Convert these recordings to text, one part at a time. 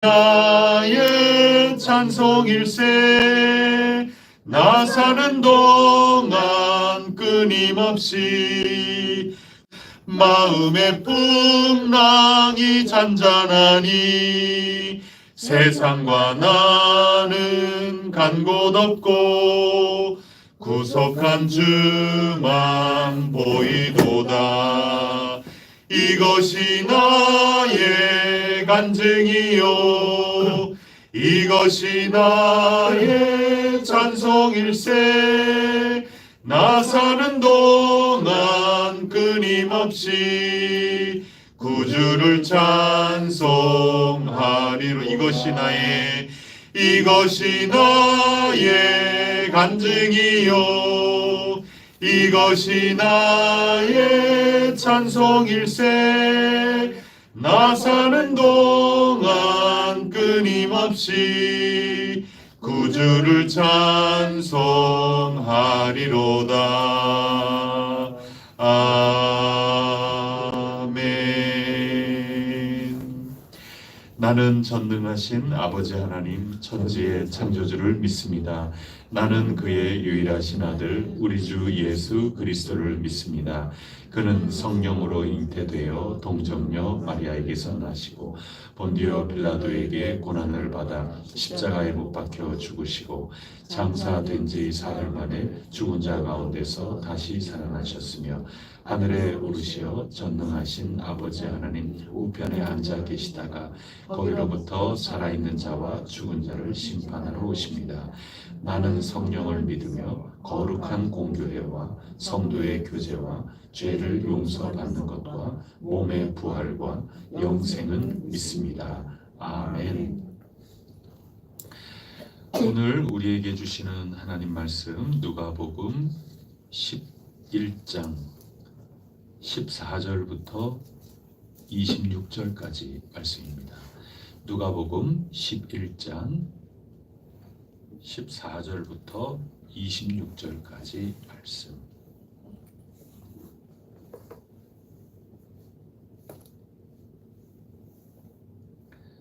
나의 찬송일세. 나 사는 동안 끊임없이 마음의 풍랑이 잔잔하니 세상과 나는 간 곳 없고 구속한 주만 보이도다. 이것이 나의 간증이요, 이것이 나의 찬송일세. 나 사는 동안 끊임없이 구주를 찬송하리로. 이것이 나의 간증이요, 이것이 나의 찬송일세. 나 사는 동안 끊임없이 구주를 찬송하리로다. 아멘. 나는 전능하신 아버지 하나님 천지의 창조주를 믿습니다. 나는 그의 유일하신 아들 우리 주 예수 그리스도를 믿습니다. 그는 성령으로 잉태되어 동정녀 마리아에게서 나시고 본디오 빌라도에게 고난을 받아 십자가에 못 박혀 죽으시고 장사된 지 사흘 만에 죽은 자 가운데서 다시 살아나셨으며 하늘에 오르시어 전능하신 아버지 하나님 우편에 앉아 계시다가 거기로부터 살아있는 자와 죽은 자를 심판하러 오십니다. 나는 성령을 믿으며 거룩한 공교회와 성도의 교제와 죄를 용서받는 것과 몸의 부활과 영생은 믿습니다. 아멘. 오늘 우리에게 주시는 하나님 말씀 누가복음 11장 14절부터 26절까지 말씀입니다. 누가복음 11장 14절부터 26절까지 말씀.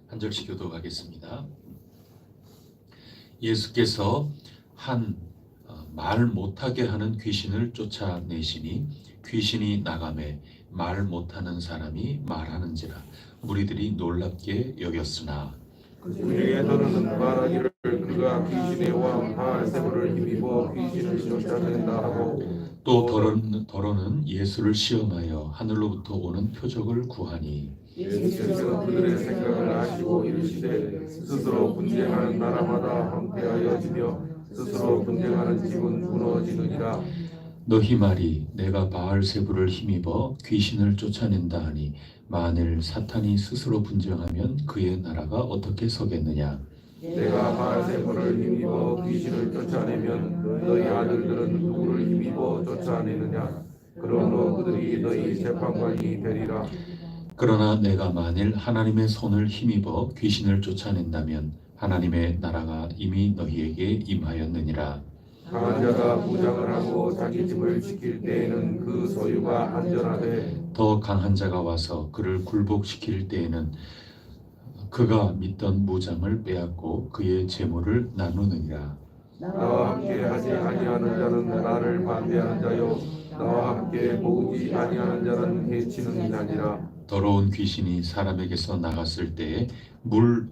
한 절씩 교독하겠습니다. 예수께서 한 말 못하게 하는 귀신을 쫓아내시니 귀신이 나가매 말 못하는 사람이 말하는지라 무리들이 놀랍게 여겼으나 그중에서는 말하기를 그가 귀신의 왕 바알세불을 힘입어 귀신을 쫓아낸다 하고 또 더러는 예수를 시험하여 하늘로부터 오는 표적을 구하니 예수께서 그들의 생각을 아시고 이르시되 스스로 분쟁하는 나라마다 황폐하여지며 스스로 분쟁하는 집은 무너지느니라. 너희 말이 내가 바알세불을 힘입어 귀신을 쫓아낸다 하니 만일 사탄이 스스로 분쟁하면 그의 나라가 어떻게 서겠느냐. 내가 바알세불을 힘입어 귀신을 쫓아내면 너희 아들들은 누구를 힘입어 쫓아내느냐. 그러므로 그들이 너희 재판관이 되리라. 그러나 내가 만일 하나님의 손을 힘입어 귀신을 쫓아낸다면 하나님의 나라가 이미 너희에게 임하였느니라. 강한 자가 부장을 하고 자기 집을 지킬 때에는 그 소유가 안전하되 더 강한 자가 와서 그를 굴복시킬 때에는 그가 믿던 무장을 빼앗고 그의 재물을 나누느니라. 나와 함께 하지 아니하는 자는 나를 반대하는 자요 나와 함께 모으지 아니하는 자는 해치는 자니라. 더러운 귀신이 사람에게서 나갔을 때에 물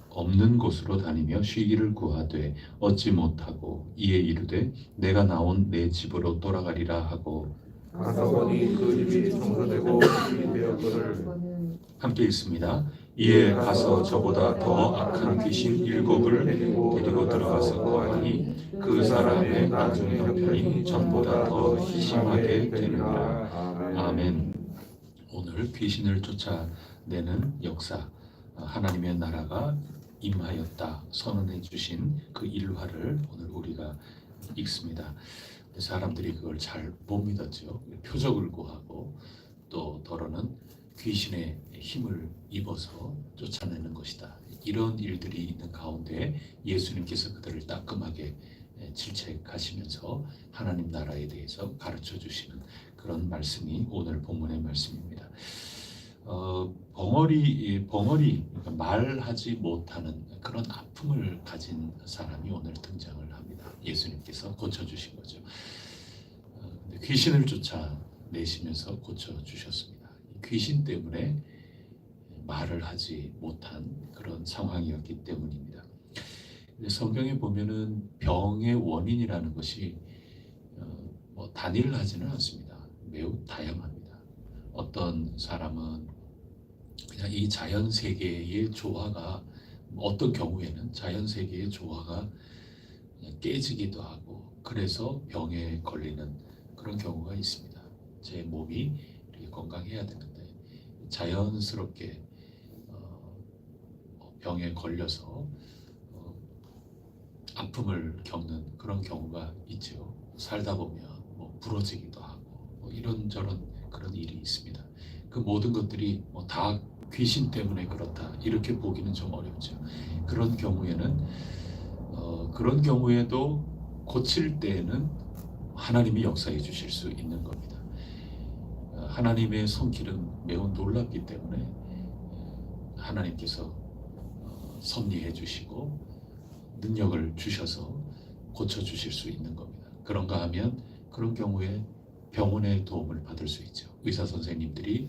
없는 곳으로 다니며 쉬기를 구하되 얻지 못하고 이에 이르되 내가 나온 내 집으로 돌아가리라 하고 가서 보니 그 집이 청소되고 이 되었거늘. 함께 있습니다. 이에 가서 저보다 더 악한 귀신 7을 데리고 들어가서 구하니 그 사람의 나중 형편이 전보다 더 심하게 되느니라. 아멘. 오늘 귀신을 쫓아내는 역사, 하나님의 나라가 임하였다 선언해 주신 그 일화를 오늘 우리가 읽습니다. 사람들이 그걸 잘 못 믿었죠. 표적을 구하고 또 더러는 귀신의 힘을 입어서 쫓아내는 것이다. 이런 일들이 있는 가운데 예수님께서 그들을 따끔하게 질책하시면서 하나님 나라에 대해서 가르쳐 주시는 그런 말씀이 오늘 본문의 말씀입니다. 벙어리 그러니까 말하지 못하는 그런 아픔을 가진 사람이 오늘 등장을 합니다. 예수님께서 고쳐주신 거죠. 근데 귀신을 쫓아내시면서 고쳐주셨습니다. 귀신 때문에 말을 하지 못한 그런 상황이었기 때문입니다. 근데 성경에 보면은 병의 원인이라는 것이 뭐 단일하지는 않습니다. 매우 다양합니다. 어떤 사람은 그냥 이 자연 세계의 조화가 어떤 경우에는 자연 세계의 조화가 그냥 깨지기도 하고 그래서 병에 걸리는 그런 경우가 있습니다. 제 몸이 이렇게 건강해야 되는데 자연스럽게 병에 걸려서 아픔을 겪는 그런 경우가 있죠. 살다 보면 뭐 부러지기도 하고 뭐 이런저런 그런 일이 있습니다. 그 모든 것들이 뭐 다 귀신 때문에 그렇다 이렇게 보기는 좀 어렵죠. 그런 경우에는 그런 경우에도 고칠 때에는 하나님이 역사해 주실 수 있는 겁니다. 하나님의 손길은 매우 놀랍기 때문에 하나님께서 섭리해 주시고 능력을 주셔서 고쳐 주실 수 있는 겁니다. 그런가 하면 그런 경우에 병원의 도움을 받을 수 있죠. 의사 선생님들이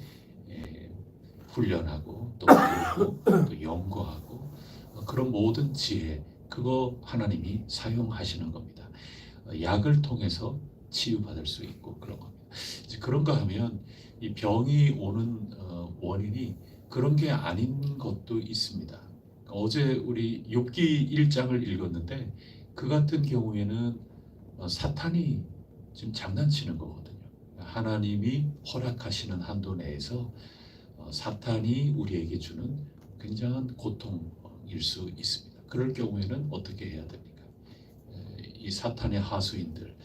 훈련하고 또 배우고 또 연구하고 그런 모든 지혜 그거 하나님이 사용하시는 겁니다. 약을 통해서 치유받을 수 있고 그런 겁니다. 이제 그런가 하면 이 병이 오는 원인이 그런 게 아닌 것도 있습니다. 어제 우리 욥기 1장을 읽었는데 그 같은 경우에는 사탄이 지금 장난치는 거거든요. 하나님이 허락하시는 한도 내에서 사탄이 우리에게 주는 굉장한 고통일 수 있습니다. 그럴 경우에는 어떻게 해야 됩니까? 이 사탄의 하수인들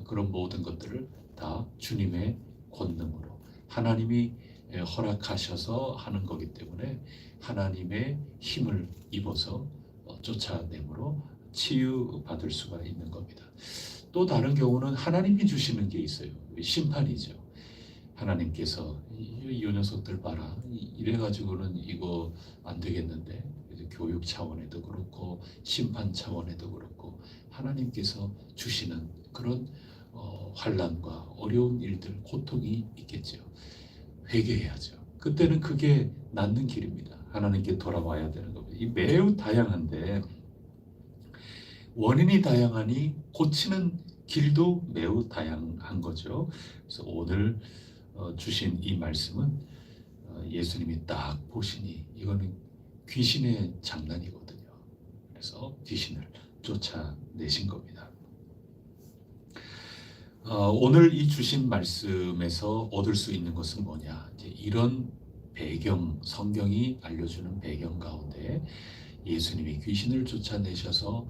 그런 모든 것들을 다 주님의 권능으로 하나님이 허락하셔서 하는 거기 때문에 하나님의 힘을 입어서 쫓아내므로 치유받을 수가 있는 겁니다. 또 다른 경우는 하나님이 주시는 게 있어요. 심판이죠. 하나님께서 이 녀석들 봐라 이래가지고는 이거 안 되겠는데 교육 차원에도 그렇고 심판 차원에도 그렇고 하나님께서 주시는 그런 환난과 어려운 일들 고통이 있겠죠. 회개해야죠. 그때는 그게 낫는 길입니다. 하나님께 돌아와야 되는 겁니다. 이 매우 다양한데 원인이 다양하니 고치는 길도 매우 다양한 거죠. 그래서 오늘 주신 이 말씀은 예수님이 딱 보시니 이거는 귀신의 장난이거든요. 그래서 귀신을 쫓아내신 겁니다. 오늘 이 주신 말씀에서 얻을 수 있는 것은 뭐냐? 이제 이런 배경, 성경이 알려주는 배경 가운데 예수님이 귀신을 쫓아내셔서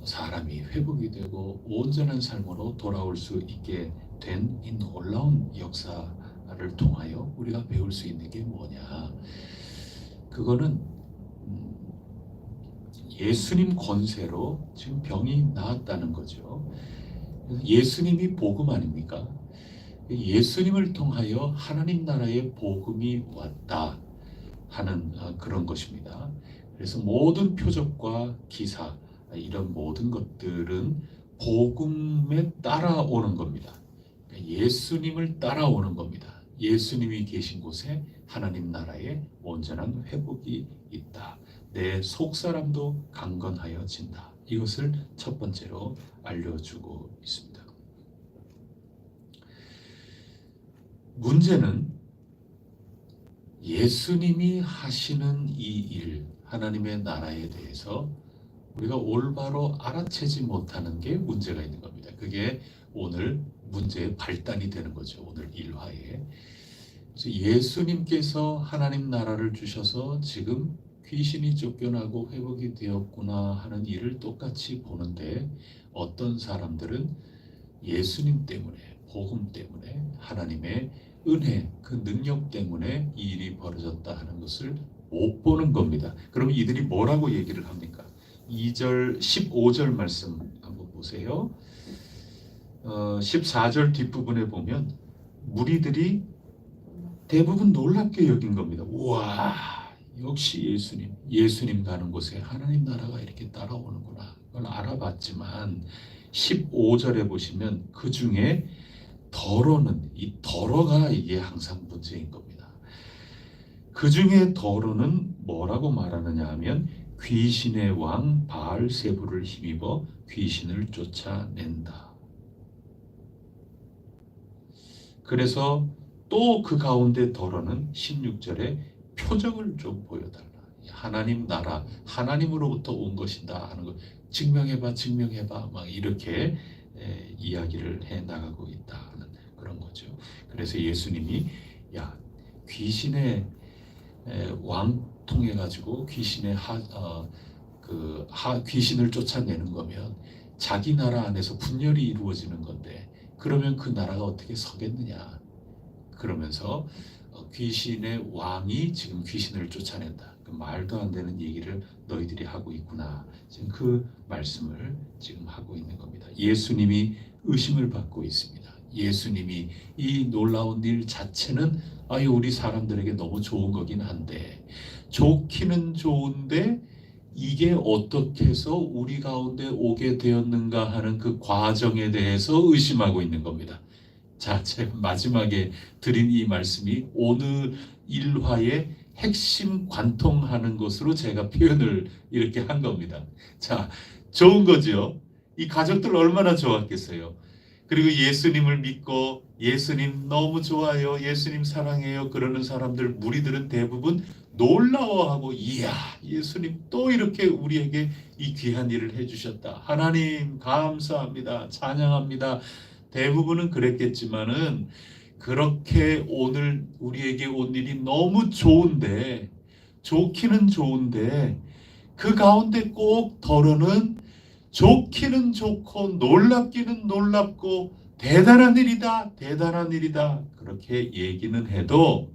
사람이 회복이 되고 온전한 삶으로 돌아올 수 있게 된 이 놀라운 역사를 통하여 우리가 배울 수 있는 게 뭐냐? 그거는 예수님 권세로 지금 병이 나았다는 거죠. 예수님이 복음 아닙니까? 예수님을 통하여 하나님 나라의 복음이 왔다 하는 그런 것입니다. 그래서 모든 표적과 기사 이런 모든 것들은 복음에 따라오는 겁니다. 예수님을 따라오는 겁니다. 예수님이 계신 곳에 하나님 나라의 온전한 회복이 있다. 내 속사람도 강건하여진다. 이것을 첫 번째로 알려주고 있습니다. 문제는 예수님이 하시는 이 일, 하나님의 나라에 대해서 우리가 올바로 알아채지 못하는 게 문제가 있는 겁니다. 그게 오늘 문제의 발단이 되는 거죠. 오늘 일화에. 그래서 예수님께서 하나님 나라를 주셔서 지금 귀신이 쫓겨나고 회복이 되었구나 하는 일을 똑같이 보는데 어떤 사람들은 예수님 때문에 복음 때문에 하나님의 은혜 그 능력 때문에 이 일이 벌어졌다 하는 것을 못 보는 겁니다. 그럼 이들이 뭐라고 얘기를 합니까? 2절 15절 말씀 한번 보세요. 14절 뒷부분에 보면 무리들이 대부분 놀랍게 여긴 겁니다. 우와, 역시 예수님 가는 곳에 하나님 나라가 이렇게 따라오는구나. 그걸 알아봤지만 15절에 보시면 그 중에 이 더러가 이게 항상 문제인 겁니다. 그 중에 더러는 뭐라고 말하느냐 하면 귀신의 왕 바알세불을 힘입어 귀신을 쫓아낸다. 그래서 또 그 가운데 더러는 16절에 표적을 좀 보여달라. 하나님 나라, 하나님으로부터 온 것이다 하는 거 증명해봐 막 이렇게 이야기를 해 나가고 있다 하는 그런 거죠. 그래서 예수님이 귀신의 왕 통해 가지고 귀신을 쫓아내는 거면 자기 나라 안에서 분열이 이루어지는 건데 그러면 그 나라가 어떻게 서겠느냐. 그러면서 귀신의 왕이 지금 귀신을 쫓아낸다. 그 말도 안 되는 얘기를 너희들이 하고 있구나. 지금 그 말씀을 지금 하고 있는 겁니다. 예수님이 의심을 받고 있습니다. 예수님이 이 놀라운 일 자체는 우리 사람들에게 너무 좋은 거긴 한데 좋기는 좋은데 이게 어떻게 해서 우리 가운데 오게 되었는가 하는 그 과정에 대해서 의심하고 있는 겁니다. 자, 제가 마지막에 드린 이 말씀이 오늘 일화의 핵심 관통하는 것으로 제가 표현을 이렇게 한 겁니다. 자, 좋은 거죠. 이 가족들 얼마나 좋았겠어요. 그리고 예수님을 믿고 예수님 너무 좋아요, 예수님 사랑해요 그러는 사람들 무리들은 대부분 놀라워하고 이야, 예수님 또 이렇게 우리에게 이 귀한 일을 해주셨다. 하나님 감사합니다. 찬양합니다. 대부분은 그랬겠지만은 그렇게 오늘 우리에게 온 일이 너무 좋은데 좋기는 좋은데 그 가운데 꼭 더러는 좋기는 좋고 놀랍기는 놀랍고 대단한 일이다 그렇게 얘기는 해도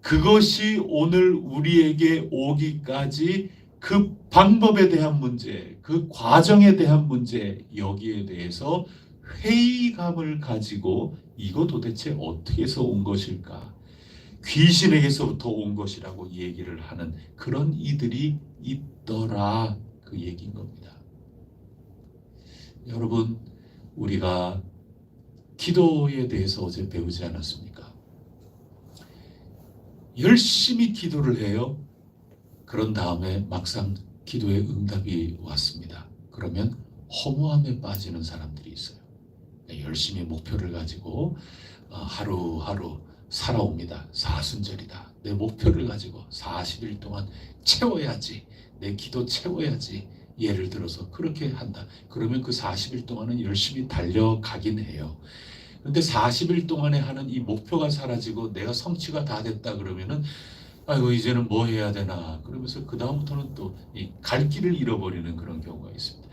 그것이 오늘 우리에게 오기까지 그 방법에 대한 문제, 그 과정에 대한 문제, 여기에 대해서 회의감을 가지고 이거 도대체 어떻게 해서 온 것일까? 귀신에게서부터 온 것이라고 얘기를 하는 그런 이들이 있더라, 그 얘기인 겁니다. 여러분, 우리가 기도에 대해서 어제 배우지 않았습니까? 열심히 기도를 해요. 그런 다음에 막상 기도의 응답이 왔습니다. 그러면 허무함에 빠지는 사람들이 있어요. 열심히 목표를 가지고 하루하루 살아옵니다. 사순절이다. 내 목표를 가지고 40일 동안 채워야지. 내 기도 채워야지. 예를 들어서 그렇게 한다. 그러면 그 40일 동안은 열심히 달려가긴 해요. 그런데 40일 동안에 하는 이 목표가 사라지고 내가 성취가 다 됐다 그러면은 아이고 이제는 뭐 해야 되나 그러면서 그 다음부터는 또 이 갈 길을 잃어버리는 그런 경우가 있습니다.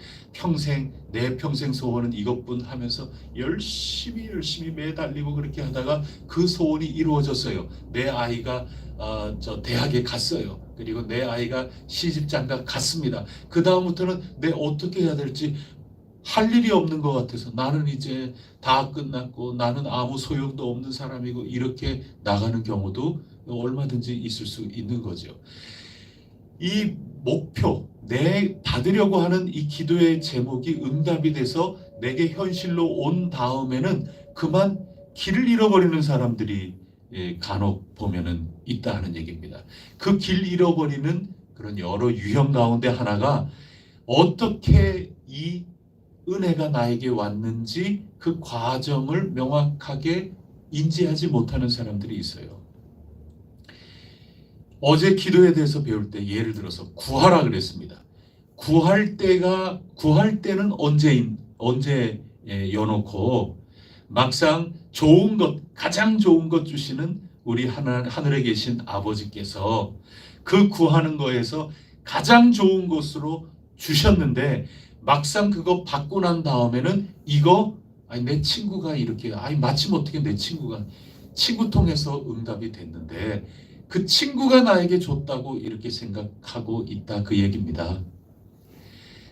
내 평생 소원은 이것뿐 하면서 열심히 매달리고 그렇게 하다가 그 소원이 이루어졌어요. 내 아이가 대학에 갔어요. 그리고 내 아이가 시집장가 갔습니다. 그 다음부터는 내 어떻게 해야 될지 할 일이 없는 것 같아서 나는 이제 다 끝났고 나는 아무 소용도 없는 사람이고 이렇게 나가는 경우도 얼마든지 있을 수 있는 거죠. 이 목표, 내 받으려고 하는 이 기도의 제목이 응답이 돼서 내게 현실로 온 다음에는 그만 길을 잃어버리는 사람들이 간혹 보면은 있다 하는 얘기입니다. 그 길 잃어버리는 그런 여러 유형 가운데 하나가 어떻게 이 은혜가 나에게 왔는지 그 과정을 명확하게 인지하지 못하는 사람들이 있어요. 어제 기도에 대해서 배울 때 예를 들어서 구하라 그랬습니다. 구할 때는 언제 여놓고 막상 좋은 것, 가장 좋은 것 주시는 우리 하늘에 계신 아버지께서 그 구하는 거에서 가장 좋은 것으로 주셨는데 막상 그거 받고 난 다음에는 내 친구가 이렇게 마침 어떻게 내 친구가 친구 통해서 응답이 됐는데 그 친구가 나에게 줬다고 이렇게 생각하고 있다 그 얘기입니다.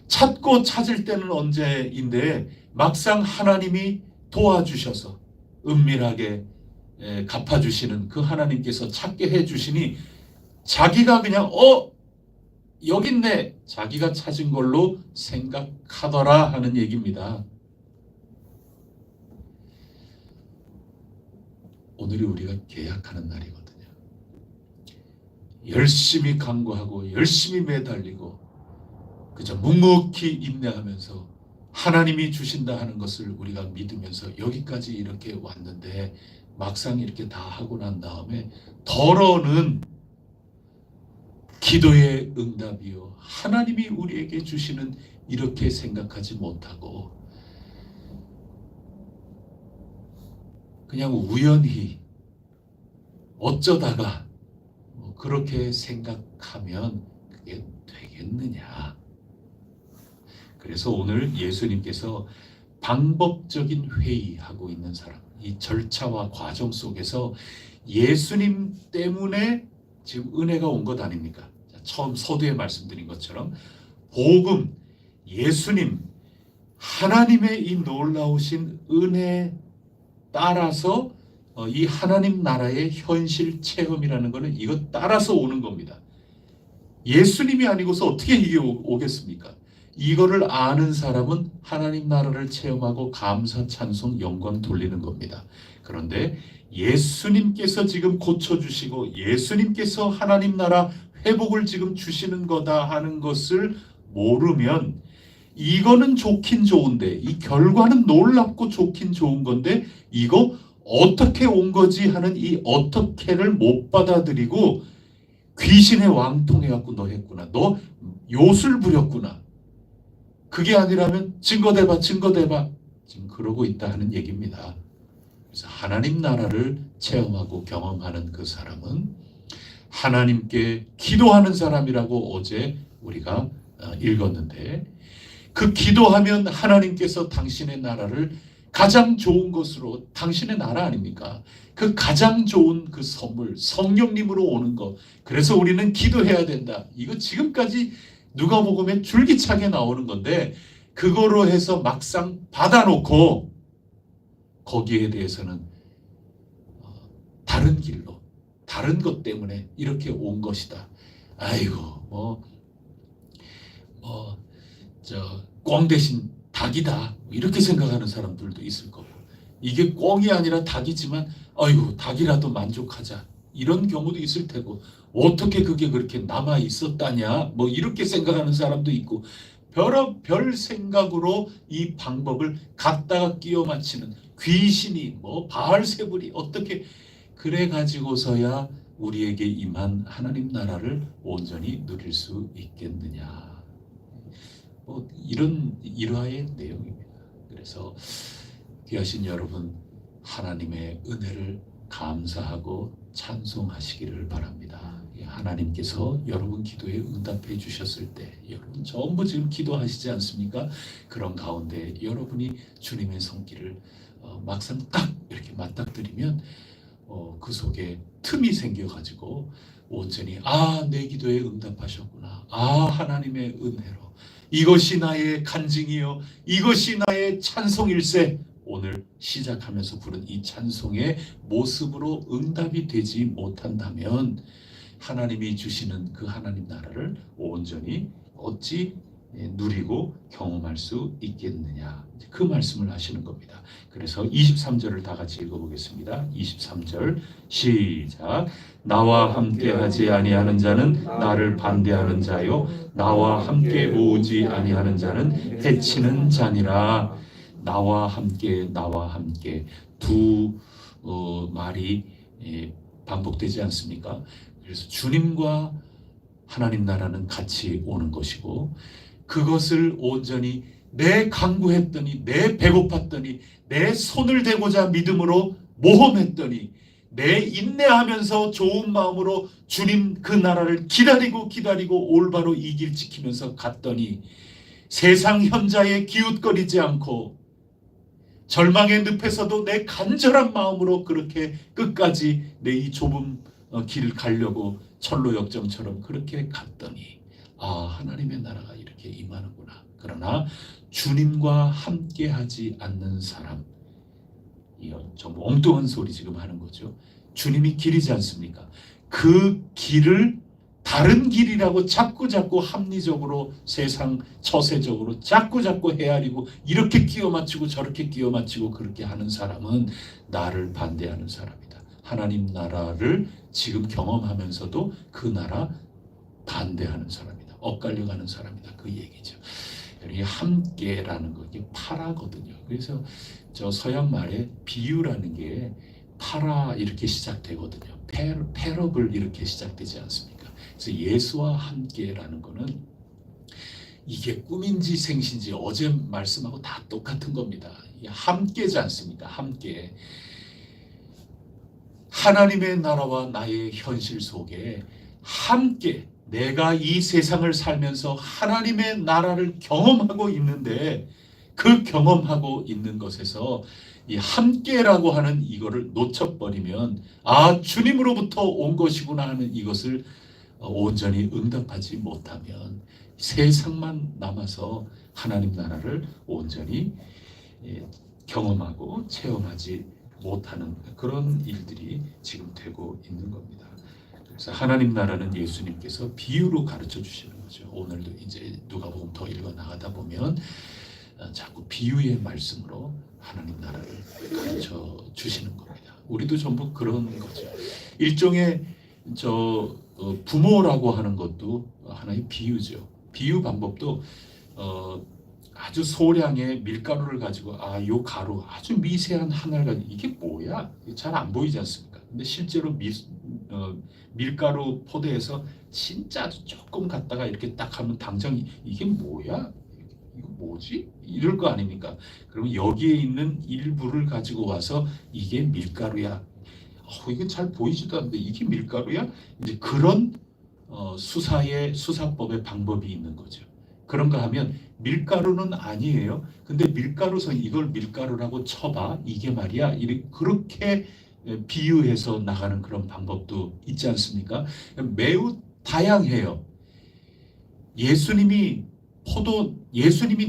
찾고 찾을 때는 언제인데 막상 하나님이 도와주셔서 은밀하게 갚아주시는 그 하나님께서 찾게 해주시니 자기가 그냥 여기 있네 자기가 찾은 걸로 생각하더라 하는 얘기입니다. 오늘이 우리가 계약하는 날이거든요. 열심히 간구하고 열심히 매달리고 그저 묵묵히 인내하면서 하나님이 주신다 하는 것을 우리가 믿으면서 여기까지 이렇게 왔는데 막상 이렇게 다 하고 난 다음에 더러는 기도의 응답이요 하나님이 우리에게 주시는 이렇게 생각하지 못하고 그냥 우연히 어쩌다가 그렇게 생각하면 그게 되겠느냐. 그래서 오늘 예수님께서 방법적인 회의하고 있는 사람, 이 절차와 과정 속에서 예수님 때문에 지금 은혜가 온 것 아닙니까? 처음 서두에 말씀드린 것처럼 복음, 예수님, 하나님의 이 놀라우신 은혜에 따라서 이 하나님 나라의 현실 체험이라는 것은 이것 따라서 오는 겁니다. 예수님이 아니고서 어떻게 이게 오겠습니까? 이거를 아는 사람은 하나님 나라를 체험하고 감사, 찬송, 영광 돌리는 겁니다. 그런데 예수님께서 지금 고쳐주시고 예수님께서 하나님 나라 회복을 지금 주시는 거다 하는 것을 모르면 이거는 좋긴 좋은데 이 결과는 놀랍고 좋긴 좋은 건데 이거 어떻게 온 거지 하는 이 어떻게를 못 받아들이고 귀신의 왕통해갖고 너 했구나. 너 요술 부렸구나. 그게 아니라면 증거대봐 증거대봐 지금 그러고 있다 하는 얘기입니다. 그래서 하나님 나라를 체험하고 경험하는 그 사람은 하나님께 기도하는 사람이라고 어제 우리가 읽었는데 그 기도하면 하나님께서 당신의 나라를 가장 좋은 것으로 당신의 나라 아닙니까? 그 가장 좋은 그 선물 성령님으로 오는 것. 그래서 우리는 기도해야 된다. 이거 지금까지 누가복음에 줄기차게 나오는 건데 그거로 해서 막상 받아놓고 거기에 대해서는 다른 길로 다른 것 때문에 이렇게 온 것이다. 아이고 꿩 대신 닭이다 이렇게 생각하는 사람들도 있을 거고 이게 꿩이 아니라 닭이지만 아이고 닭이라도 만족하자 이런 경우도 있을 테고 어떻게 그게 그렇게 남아 있었다냐 뭐 이렇게 생각하는 사람도 있고 별 생각으로 이 방법을 갖다가 끼워 맞히는 귀신이 뭐 바알세불이 어떻게 그래 가지고서야 우리에게 임한 하나님 나라를 온전히 누릴 수 있겠느냐. 이런 일화의 내용입니다. 그래서 귀하신 여러분 하나님의 은혜를 감사하고 찬송하시기를 바랍니다. 하나님께서 여러분 기도에 응답해 주셨을 때 여러분 전부 지금 기도하시지 않습니까? 그런 가운데 여러분이 주님의 손길을 막상 딱 이렇게 맞닥뜨리면 그 속에 틈이 생겨가지고 온전히 내 기도에 응답하셨구나. 하나님의 은혜로 이것이 나의 간증이요 이것이 나의 찬송일세. 오늘 시작하면서 부른 이 찬송의 모습으로 응답이 되지 못한다면 하나님이 주시는 그 하나님 나라를 온전히 어찌 누리고 경험할 수 있겠느냐 그 말씀을 하시는 겁니다. 그래서 23절을 다 같이 읽어보겠습니다. 23절 시작. 나와 함께하지 아니하는 자는 나를 반대하는 자요 나와 함께 모으지 아니하는 자는 해치는 자니라. 나와 함께 두 말이 반복되지 않습니까? 그래서 주님과 하나님 나라는 같이 오는 것이고 그것을 온전히 내 간구했더니 내 배고팠더니 내 손을 대고자 믿음으로 모험했더니 내 인내하면서 좋은 마음으로 주님 그 나라를 기다리고 올바로 이 길 지키면서 갔더니 세상 현자에 기웃거리지 않고 절망의 늪에서도 내 간절한 마음으로 그렇게 끝까지 내 이 좁은 길을 가려고 철로 역정처럼 그렇게 갔더니 하나님의 나라가 이렇게 임하는구나. 그러나 주님과 함께하지 않는 사람 좀 엉뚱한 소리 지금 하는 거죠. 주님이 길이지 않습니까? 그 길을 다른 길이라고 자꾸 합리적으로 세상 처세적으로 자꾸 헤아리고 이렇게 끼워 맞추고 저렇게 끼워 맞추고 그렇게 하는 사람은 나를 반대하는 사람이다. 하나님 나라를 지금 경험하면서도 그 나라 반대하는 사람이다. 엇갈려가는 사람이다. 그 얘기죠. 이 함께라는 거 이게 파라거든요. 그래서 저 서양 말에 비유라는 게 파라 이렇게 시작되거든요. 패러블 이렇게 시작되지 않습니까? 그래서 예수와 함께라는 거는 이게 꿈인지 생신지 어제 말씀하고 다 똑같은 겁니다. 함께지 않습니까? 함께. 하나님의 나라와 나의 현실 속에 함께 내가 이 세상을 살면서 하나님의 나라를 경험하고 있는데 그 경험하고 있는 것에서 이 함께라고 하는 이거를 놓쳐버리면 주님으로부터 온 것이구나 하는 이것을 온전히 응답하지 못하면 세상만 남아서 하나님 나라를 온전히 경험하고 체험하지 못하는 그런 일들이 지금 되고 있는 겁니다. 그래서 하나님 나라는 예수님께서 비유로 가르쳐 주시는 거죠. 오늘도 이제 누가복음 더 읽어 나가다 보면 자꾸 비유의 말씀으로 하나님 나라를 가르쳐 주시는 겁니다. 우리도 전부 그런 거죠. 일종의 부모라고 하는 것도 하나의 비유죠. 비유 방법도 아주 소량의 밀가루를 가지고 요 가루 아주 미세한 하나를 가지고 이게 뭐야? 잘 안 보이지 않습니까? 근데 실제로 밀가루 포대에서 진짜 아주 조금 갖다가 이렇게 딱 하면 당장 이게 뭐야? 이거 뭐지? 이럴 거 아닙니까? 그러면 여기에 있는 일부를 가지고 와서 이게 밀가루야. 이게 잘 보이지도 않는데 이게 밀가루야? 이제 그런 수사법의 방법이 있는 거죠. 그런가 하면 밀가루는 아니에요. 근데 밀가루선 이걸 밀가루라고 쳐봐. 이게 말이야. 그렇게 비유해서 나가는 그런 방법도 있지 않습니까? 매우 다양해요. 예수님이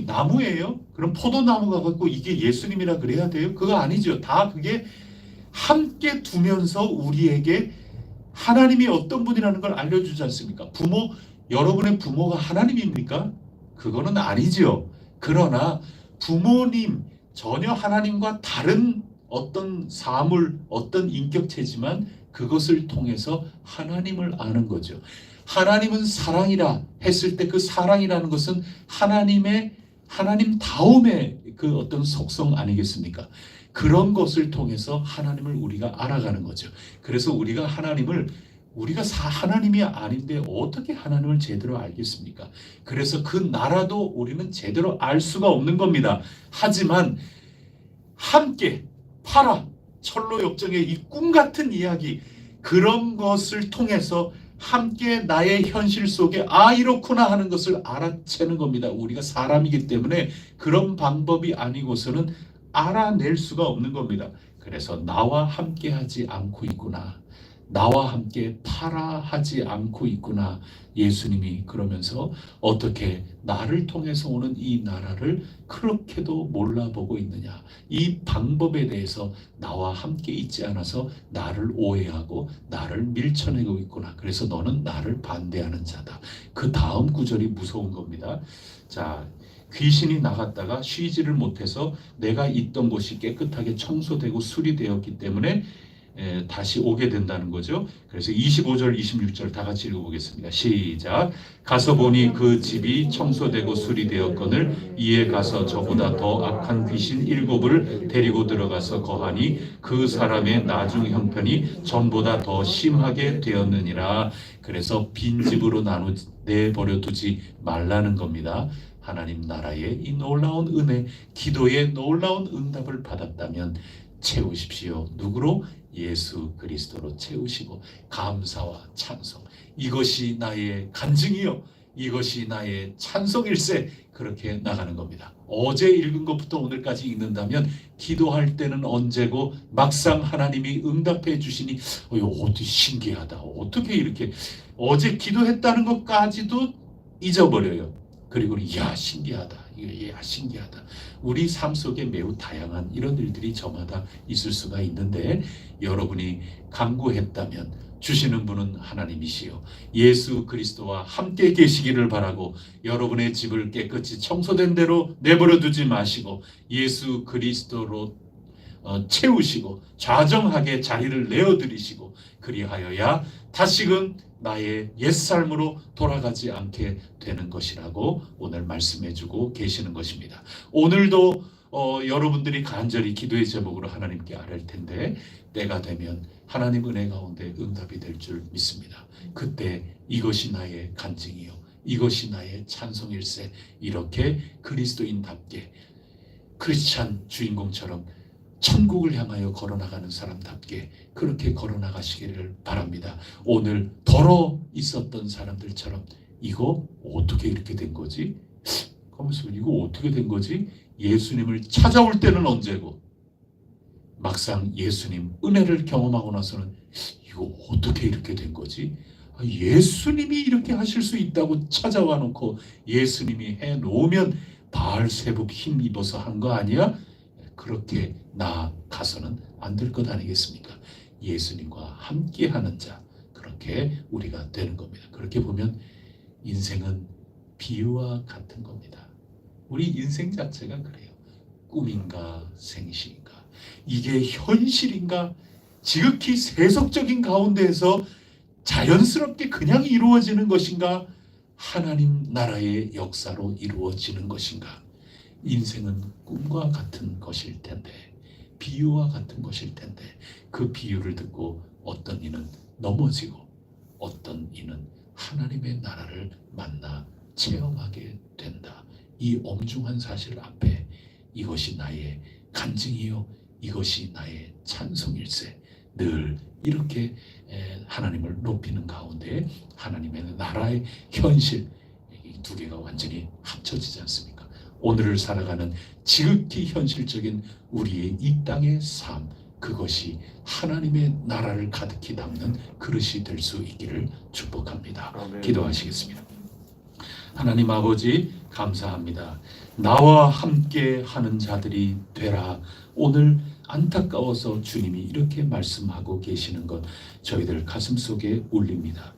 나무예요? 그럼 포도나무가 갖고 이게 예수님이라 그래야 돼요? 그거 아니죠. 다 그게 함께 두면서 우리에게 하나님이 어떤 분이라는 걸 알려주지 않습니까? 여러분의 부모가 하나님입니까? 그거는 아니죠. 그러나 부모님 전혀 하나님과 다른 어떤 사물, 어떤 인격체지만 그것을 통해서 하나님을 아는 거죠. 하나님은 사랑이라 했을 때 그 사랑이라는 것은 하나님 다음의 그 어떤 속성 아니겠습니까? 그런 것을 통해서 하나님을 우리가 알아가는 거죠. 그래서 우리가 하나님이 아닌데 어떻게 하나님을 제대로 알겠습니까? 그래서 그 나라도 우리는 제대로 알 수가 없는 겁니다. 하지만 함께 철로 역정의 이 꿈 같은 이야기 그런 것을 통해서 함께 나의 현실 속에 이렇구나 하는 것을 알아채는 겁니다. 우리가 사람이기 때문에 그런 방법이 아니고서는 알아낼 수가 없는 겁니다. 그래서 나와 함께 하지 않고 있구나. 나와 함께 하지 않고 있구나. 예수님이 그러면서 어떻게 나를 통해서 오는 이 나라를 그렇게도 몰라보고 있느냐. 이 방법에 대해서 나와 함께 있지 않아서 나를 오해하고 나를 밀쳐내고 있구나. 그래서 너는 나를 반대하는 자다. 그 다음 구절이 무서운 겁니다. 자, 귀신이 나갔다가 쉬지를 못해서 내가 있던 곳이 깨끗하게 청소되고 수리되었기 때문에 다시 오게 된다는 거죠. 그래서 25절 26절 다 같이 읽어보겠습니다. 시작. 가서 보니 그 집이 청소되고 수리되었거늘 이에 가서 저보다 더 악한 귀신 7을 데리고 들어가서 거하니 그 사람의 나중 형편이 전보다 더 심하게 되었느니라. 그래서 빈집으로 내버려 두지 말라는 겁니다. 하나님 나라의 이 놀라운 은혜, 기도의 놀라운 응답을 받았다면 채우십시오. 누구로? 예수 그리스도로 채우시고 감사와 찬송. 이것이 나의 간증이요. 이것이 나의 찬송일세. 그렇게 나가는 겁니다. 어제 읽은 것부터 오늘까지 읽는다면 기도할 때는 언제고 막상 하나님이 응답해 주시니 어떻게 신기하다. 어떻게 이렇게 어제 기도했다는 것까지도 잊어버려요. 그리고 이야 신기하다, 이야 신기하다. 우리 삶 속에 매우 다양한 이런 일들이 저마다 있을 수가 있는데 여러분이 간구했다면 주시는 분은 하나님이시요 예수 그리스도와 함께 계시기를 바라고 여러분의 집을 깨끗이 청소된 대로 내버려 두지 마시고 예수 그리스도로 채우시고 좌정하게 자리를 내어드리시고 그리하여야 다시금 나의 옛삶으로 돌아가지 않게 되는 것이라고 오늘 말씀해주고 계시는 것입니다. 오늘도 여러분들이 간절히 기도의 제목으로 하나님께 아뢰을 텐데 때가 되면 하나님 은혜 가운데 응답이 될 줄 믿습니다. 그때 이것이 나의 간증이요 이것이 나의 찬송일세 이렇게 그리스도인답게 크리스찬 주인공처럼 천국을 향하여 걸어나가는 사람답게 그렇게 걸어나가시기를 바랍니다. 오늘 덜어 있었던 사람들처럼 이거 어떻게 이렇게 된 거지? 가만있어, 이거 어떻게 된 거지? 예수님을 찾아올 때는 언제고 막상 예수님 은혜를 경험하고 나서는 이거 어떻게 이렇게 된 거지? 예수님이 이렇게 하실 수 있다고 찾아와 놓고 예수님이 해놓으면 바알세북 힘입어서 한 거 아니야? 그렇게 나아가서는 안 될 것 아니겠습니까? 예수님과 함께하는 자 그렇게 우리가 되는 겁니다. 그렇게 보면 인생은 비유와 같은 겁니다. 우리 인생 자체가 그래요. 꿈인가 생시인가 이게 현실인가 지극히 세속적인 가운데에서 자연스럽게 그냥 이루어지는 것인가 하나님 나라의 역사로 이루어지는 것인가 인생은 꿈과 같은 것일 텐데 비유와 같은 것일 텐데 그 비유를 듣고 어떤 이는 넘어지고 어떤 이는 하나님의 나라를 만나 체험하게 된다. 이 엄중한 사실 앞에 이것이 나의 간증이요 이것이 나의 찬송일세 늘 이렇게 하나님을 높이는 가운데 하나님의 나라의 현실 이 두 개가 완전히 합쳐지지 않습니까? 오늘을 살아가는 지극히 현실적인 우리의 이 땅의 삶 그것이 하나님의 나라를 가득히 담는 그릇이 될 수 있기를 축복합니다. 아멘. 기도하시겠습니다. 하나님 아버지 감사합니다. 나와 함께 하는 자들이 되라. 오늘 안타까워서 주님이 이렇게 말씀하고 계시는 것 저희들 가슴 속에 울립니다.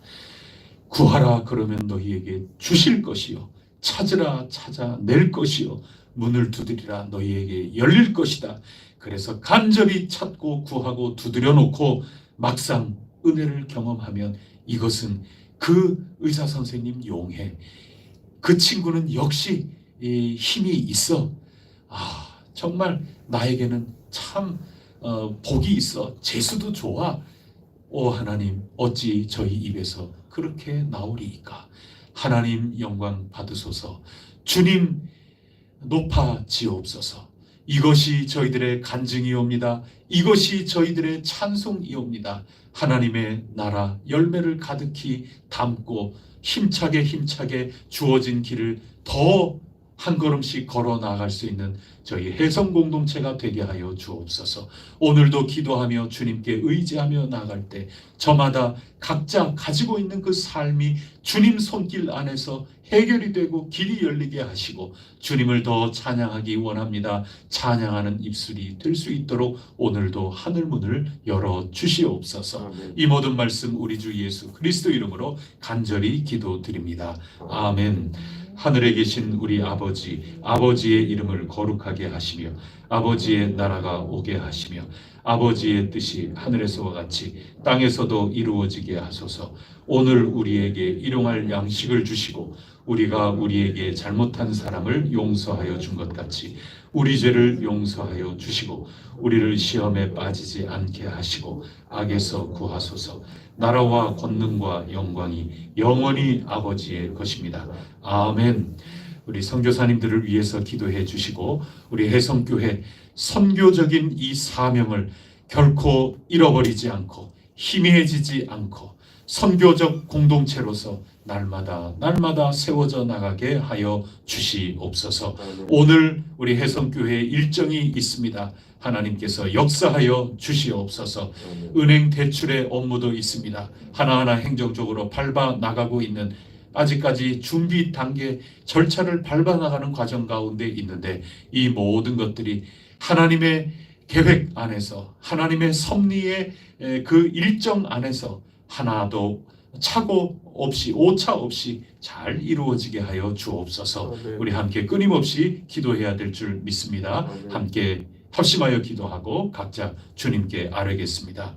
구하라 그러면 너희에게 주실 것이요 찾으라 찾아낼 것이요 문을 두드리라 너희에게 열릴 것이다. 그래서 간절히 찾고 구하고 두드려 놓고 막상 은혜를 경험하면 이것은 그 의사 선생님 용해 그 친구는 역시 힘이 있어. 정말 나에게는 참 복이 있어. 재수도 좋아. 오 하나님 어찌 저희 입에서 그렇게 나오리이까. 하나님 영광 받으소서. 주님 높아지옵소서. 이것이 저희들의 간증이옵니다. 이것이 저희들의 찬송이옵니다. 하나님의 나라 열매를 가득히 담고 힘차게 주어진 길을 더 한 걸음씩 걸어 나아갈 수 있는 저희 해성 공동체가 되게 하여 주옵소서. 오늘도 기도하며 주님께 의지하며 나아갈 때 저마다 각자 가지고 있는 그 삶이 주님 손길 안에서 해결이 되고 길이 열리게 하시고 주님을 더 찬양하기 원합니다. 찬양하는 입술이 될 수 있도록 오늘도 하늘문을 열어 주시옵소서. 아멘. 이 모든 말씀 우리 주 예수 그리스도 이름으로 간절히 기도드립니다. 아멘. 하늘에 계신 우리 아버지, 아버지의 이름을 거룩하게 하시며 아버지의 나라가 오게 하시며 아버지의 뜻이 하늘에서와 같이 땅에서도 이루어지게 하소서. 오늘 우리에게 일용할 양식을 주시고 우리가 우리에게 잘못한 사람을 용서하여 준 것 같이 우리 죄를 용서하여 주시고 우리를 시험에 빠지지 않게 하시고 악에서 구하소서. 나라와 권능과 영광이 영원히 아버지의 것입니다. 아멘. 우리 선교사님들을 위해서 기도해 주시고 우리 해성교회 선교적인 이 사명을 결코 잃어버리지 않고 희미해지지 않고 선교적 공동체로서 날마다 세워져 나가게 하여 주시옵소서. 오늘 우리 해성교회에 일정이 있습니다. 하나님께서 역사하여 주시옵소서. 은행 대출의 업무도 있습니다. 하나하나 행정적으로 밟아 나가고 있는 아직까지 준비 단계 절차를 밟아나가는 과정 가운데 있는데 이 모든 것들이 하나님의 계획 안에서 하나님의 섭리의 그 일정 안에서 하나도 착오 없이 오차 없이 잘 이루어지게 하여 주옵소서. 아멘. 우리 함께 끊임없이 기도해야 될 줄 믿습니다. 아멘. 함께 합심하여 기도하고 각자 주님께 아뢰겠습니다.